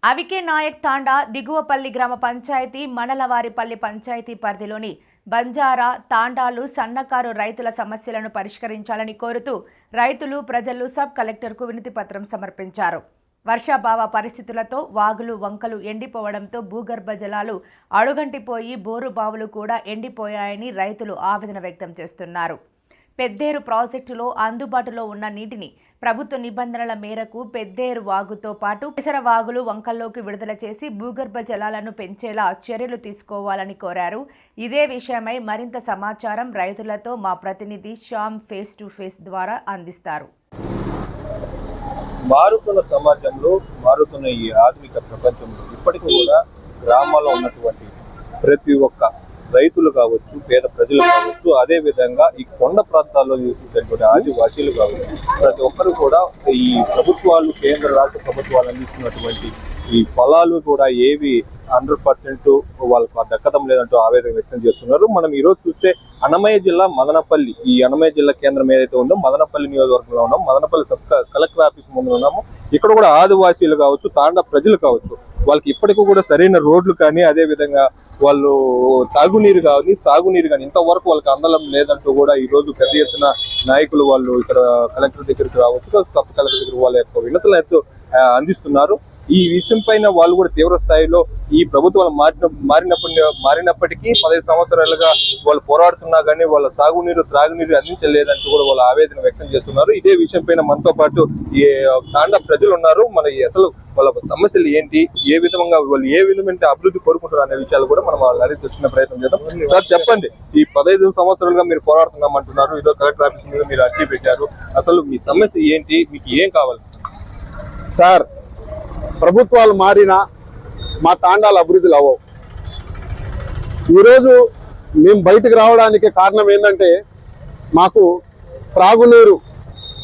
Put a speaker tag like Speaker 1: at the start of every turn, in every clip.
Speaker 1: అవికే నాయక్ తాండా దిగువపల్లి గ్రామ పంచాయతీ మండలవారిపల్లి పంచాయతీ పరిధిలోని బంజారా తాండాలు సన్నకారు రైతుల సమస్యలను పరిష్కరించాలని కోరుతూ రైతులు ప్రజలు సబ్ కలెక్టర్కు వినతి పత్రం సమర్పించారు. వర్షాభావ పరిస్థితులతో వాగులు వంకలు ఎండిపోవడంతో భూగర్భ జలాలు అడుగంటిపోయి బోరు బావులు కూడా ఎండిపోయాయని రైతులు ఆవేదన వ్యక్తం చేస్తున్నారు. పెద్దేరు ప్రాజెక్టులో అందుబాటులో ఉన్న నీటిని ప్రభుత్వ నిబంధనల మేరకు పెద్దేరు వాగుతో పాటు ఇతర వాగులు వంకల్లోకి విడుదల చేసి భూగర్భ జలాలను పెంచేలా చర్యలు తీసుకోవాలని కోరారు. ఇదే విషయమై మరింత సమాచారం రైతులతో మా ప్రతినిధి శ్యామ్ ఫేస్ టు ఫేస్ ద్వారా అందిస్తారు.
Speaker 2: మారుతున్న సమాజంలో మారుతున్న ఈ ఆధునిక ప్రపంచంలో ఇప్పటికీ కూడా గ్రామాల్లో ఉన్నటువంటి ప్రతి ఒక్క రైతులు కావచ్చు, పేద ప్రజలు కావచ్చు, అదే విధంగా ఈ కొండ ప్రాంతాల్లో నివసించేటువంటి ఆదివాసీలు కావచ్చు, ప్రతి ఒక్కరు కూడా ఈ ప్రభుత్వాలు, కేంద్ర రాష్ట్ర ప్రభుత్వాలు అందిస్తున్నటువంటి ఈ పొలాలు కూడా ఏవి 100% వాళ్ళకు దక్కడం లేదంటూ ఆవేదన వ్యక్తం చేస్తున్నారు. మనం ఈరోజు చూస్తే అన్నమయ్య జిల్లా మదనపల్లి, ఈ అన్నమయ్య జిల్లా కేంద్రం ఏదైతే ఉందో మదనపల్లి నియోజకవర్గంలో ఉన్నాం. మదనపల్లి సబ్ కలెక్టర్ ఆఫీస్ ముందు ఉన్నాము. ఇక్కడ కూడా ఆదివాసీలు కావచ్చు, తాండా ప్రజలు కావచ్చు, వాళ్ళకి ఇప్పటికీ కూడా సరైన రోడ్లు కానీ, అదే విధంగా వాళ్ళు తాగునీరు కానీ, సాగునీరు కానీ ఇంతవరకు వాళ్ళకి అందలం లేదంటూ కూడా ఈ రోజు పెద్ద ఎత్తున నాయకులు వాళ్ళు ఇక్కడ కలెక్టర్ దగ్గరికి రావచ్చు, సబ్ కలెక్టర్ దగ్గర వాళ్ళ యొక్క వినతులు అందిస్తున్నారు. ఈ విషయం పైన వాళ్ళు కూడా తీవ్ర స్థాయిలో ఈ ప్రభుత్వాలు మారినప్పటికీ 15 సంవత్సరాలుగా వాళ్ళు పోరాడుతున్నా కానీ వాళ్ళ సాగునీరు, త్రాగునీరు అందించలేదంటూ కూడా వాళ్ళ ఆవేదన వ్యక్తం చేస్తున్నారు. ఇదే విషయం పైన మనతో పాటు ఈ తాండా ప్రజలు ఉన్నారు. మన అసలు వాళ్ళ సమస్యలు ఏంటి, ఏ విధంగా వాళ్ళు ఏ విధమైన అభివృద్ధి కోరుకుంటారు అనే విషయాలు కూడా మనం వాళ్ళని అడిగి వచ్చిన ప్రయత్నం చేద్దాం. సార్ చెప్పండి, ఈ 15 సంవత్సరాలుగా మీరు పోరాడుతున్నామంటున్నారు, ఈరోజు కలెక్టర్ ఆఫీస్ మీద మీరు అర్జీ పెట్టారు. అసలు మీ సమస్య ఏంటి, మీకు ఏం కావాలి?
Speaker 3: సార్, ప్రభుత్వాలు మారినా మా తాండాల అభివృద్ధులు అవ్వవు. ఈరోజు మేము బయటకు రావడానికి కారణం ఏంటంటే మాకు త్రాగునీరు,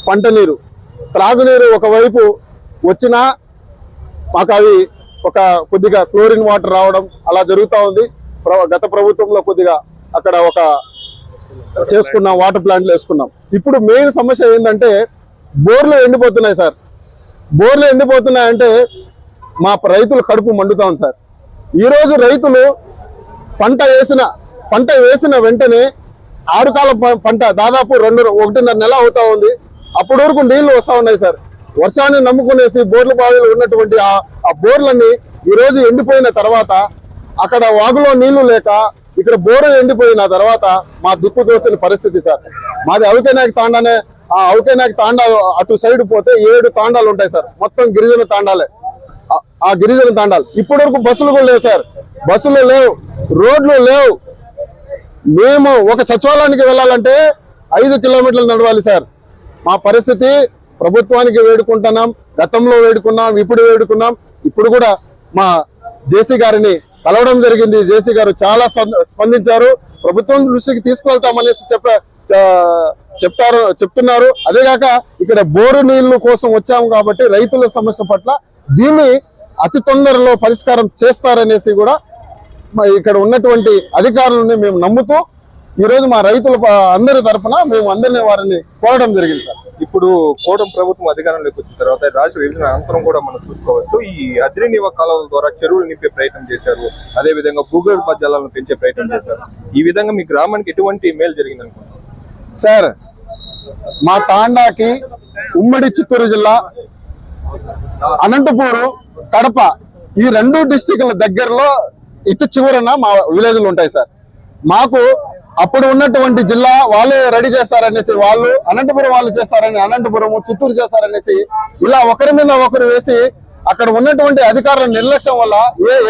Speaker 3: పంట నీరు, త్రాగునీరు ఒకవైపు వచ్చినా మాకు అవి కొద్దిగా క్లోరిన్ వాటర్ రావడం అలా జరుగుతూ ఉంది. గత ప్రభుత్వంలో కొద్దిగా అక్కడ చేసుకున్నాం, వాటర్ ప్లాంట్లు వేసుకున్నాం. ఇప్పుడు మెయిన్ సమస్య ఏంటంటే బోర్లు ఎండిపోతున్నాయి సార్. బోర్లు ఎండిపోతున్నాయంటే మా రైతులు కడుపు మండుతా ఉంది సార్. ఈరోజు రైతులు పంట వేసిన వెంటనే ఆరుకాల పంట దాదాపు 1.5 నెల అవుతా ఉంది. అప్పటి వరకు నీళ్లు వస్తూ ఉన్నాయి సార్. వర్షాన్ని నమ్ముకునేసి బోర్ల బావిలో ఉన్నటువంటి ఆ బోర్లన్నీ ఈరోజు ఎండిపోయిన తర్వాత, అక్కడ వాగులో నీళ్లు లేక ఇక్కడ బోరు ఎండిపోయిన తర్వాత మా దిక్కు తోచని పరిస్థితి సార్. మాది అవికేనాయక్ తాండానే. ఆ అవికేనాయక్ తాండా అటు సైడ్ పోతే 7 తాండాలు ఉంటాయి సార్. మొత్తం గిరిజన తాండాలే. ఆ గిరిజన తాండాలు ఇప్పటి వరకు బస్సులు కూడా లేవు సార్. బస్సులు లేవు, రోడ్లు లేవు. మేము ఒక సచివాలయానికి వెళ్ళాలంటే 5 కిలోమీటర్లు నడవాలి సార్. మా పరిస్థితి ప్రభుత్వానికి వేడుకుంటున్నాం, గతంలో వేడుకున్నాం, ఇప్పుడు వేడుకున్నాం. ఇప్పుడు కూడా మా జేసీ గారిని కలవడం జరిగింది. జేసీ గారు చాలా స్పందించారు. ప్రభుత్వం దృష్టికి తీసుకువెళ్తామనేసి చెప్తున్నారు. అదేగాక ఇక్కడ బోరు నీళ్లు కోసం వచ్చాము కాబట్టి రైతుల సమస్య పట్ల దీన్ని అతి తొందరలో పరిష్కారం చేస్తారనేసి కూడా ఇక్కడ ఉన్నటువంటి అధికారులని మేము నమ్ముతూ ఈరోజు మా రైతుల అందరి తరఫున మేము అందరినీ వారిని కోరడం జరిగింది సార్.
Speaker 2: ఇప్పుడు కూటమి ప్రభుత్వం అధికారంలోకి వచ్చిన తర్వాత రాష్ట్ర విభజన అనంతరం కూడా మనం చూసుకోవచ్చు, ఈ అద్రి నివ కాలువల ద్వారా చెరువులు నింపే ప్రయత్నం చేశారు. అదే విధంగా భూగర్భ జలాలను పెంచే ప్రయత్నం చేశారు. ఈ విధంగా మీ గ్రామానికి ఎటువంటి మేలు జరిగింది అనుకుంటున్నారు
Speaker 3: సార్? మా తాండాకి ఉమ్మడి చిత్తూరు జిల్లా, అనంతపూరు, కడప ఈ 2 డిస్టిక్ల దగ్గరలో ఇటు చివరన మా విలేజ్లు ఉంటాయి సార్. మాకు అప్పుడు ఉన్నటువంటి జిల్లా వాళ్ళే రెడీ చేస్తారనేసి, వాళ్ళు అనంతపురం వాళ్ళు చేస్తారని అనంతపురం, చిత్తూరు చేస్తారనేసి ఇలా ఒకరి మీద ఒకరు వేసి అక్కడ ఉన్నటువంటి అధికారుల నిర్లక్ష్యం వల్ల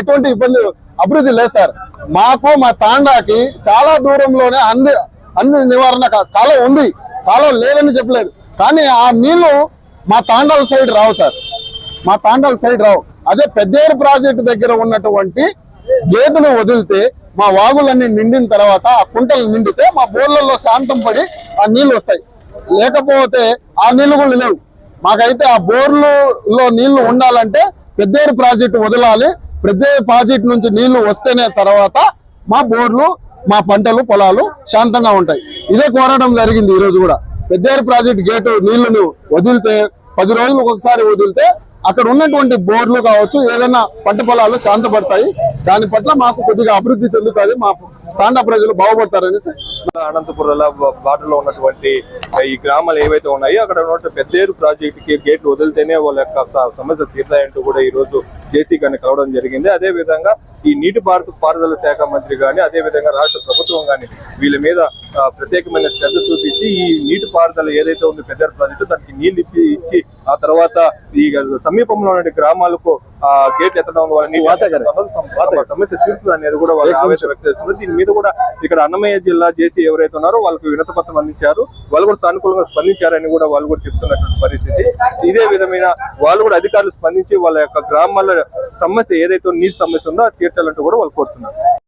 Speaker 3: ఎటువంటి ఇబ్బంది అభివృద్ధి లేదు సార్. మాకు మా తాండాకి చాలా దూరంలోనే అంది నివారణ కాలం ఉంది. కాలం లేదని చెప్పలేదు, కానీ ఆ నీళ్లు మా తాండాల సైడ్ రావు సార్. మా తాండాల సైడ్ రావు. అదే పెద్దేరు ప్రాజెక్టు దగ్గర ఉన్నటువంటి గేటును వదిలితే మా వాగులన్నీ నిండిన తర్వాత, ఆ కుంటలు నిండితే మా బోర్లలో శాంతం పడి ఆ నీళ్లు వస్తాయి. లేకపోతే ఆ నీళ్లు కూడా లేవు. మాకైతే ఆ బోర్లలో నీళ్లు ఉండాలంటే పెద్దేరు ప్రాజెక్టు వదలాలి. పెద్దేరు ప్రాజెక్టు నుంచి నీళ్లు వస్తేనే తర్వాత మా బోర్లు, మా పంటలు, పొలాలు శాంతంగా ఉంటాయి. ఇదే కోరడం జరిగింది. ఈరోజు కూడా పెద్దేరు ప్రాజెక్టు గేటు నీళ్లను వదిలితే 10 రోజులకు ఒకసారి వదిలితే అక్కడ ఉన్నటువంటి బోర్లు కావచ్చు, ఏదైనా పంట పొలాలు శాంతపడతాయి. దాని పట్ల మాకు కొద్దిగా అభివృద్ధి చెందుతుంది, మా తాండా ప్రజలు బాగుపడతారనేసి.
Speaker 2: అనంతపురం బార్డర్లో ఉన్నటువంటి ఈ గ్రామాలు ఏవైతే ఉన్నాయో అక్కడ ఉన్నటువంటి పెద్దేరు ప్రాజెక్టుకి గేట్లు వదిలితేనే వాళ్ళ యొక్క సమస్య తీరుతాయంటూ కూడా ఈ రోజు జేసీ గారిని కలవడం జరిగింది. అదే విధంగా ఈ నీటిపారుదల శాఖ మంత్రి గాని, అదే విధంగా రాష్ట్ర ప్రభుత్వం గాని వీళ్ళ మీద ప్రత్యేకమైన శ్రద్ధ చూపించి ఈ నీటిపారుదల ఏదైతే ఉందో పెద్దేరు ప్రాజెక్టు దానికి నీళ్లు ఇచ్చి ఆ తర్వాత ఈ సమీపంలో ఉన్న గ్రామాలకు గేట్లు ఎత్తడం వల్ల సమస్య తీర్పు అనేది కూడా వాళ్ళ ఆవేశం వ్యక్తం చేస్తున్నారు. దీని మీద కూడా ఇక్కడ అన్నమయ్య జిల్లా జేసీ ఎవరైతే ఉన్నారో వాళ్ళకి వినతి పత్రం అందించారు, వాళ్ళు కూడా సానుకూలంగా స్పందించారని కూడా వాళ్ళు కూడా చెప్తున్నటువంటి పరిస్థితి. ఇదే విధమైన వాళ్ళు కూడా అధికారులు స్పందించి వాళ్ళ యొక్క గ్రామాల సమస్య ఏదైతే నీటి సమస్య ఉందో అది తీర్చాలంటూ కూడా వాళ్ళు కోరుతున్నారు.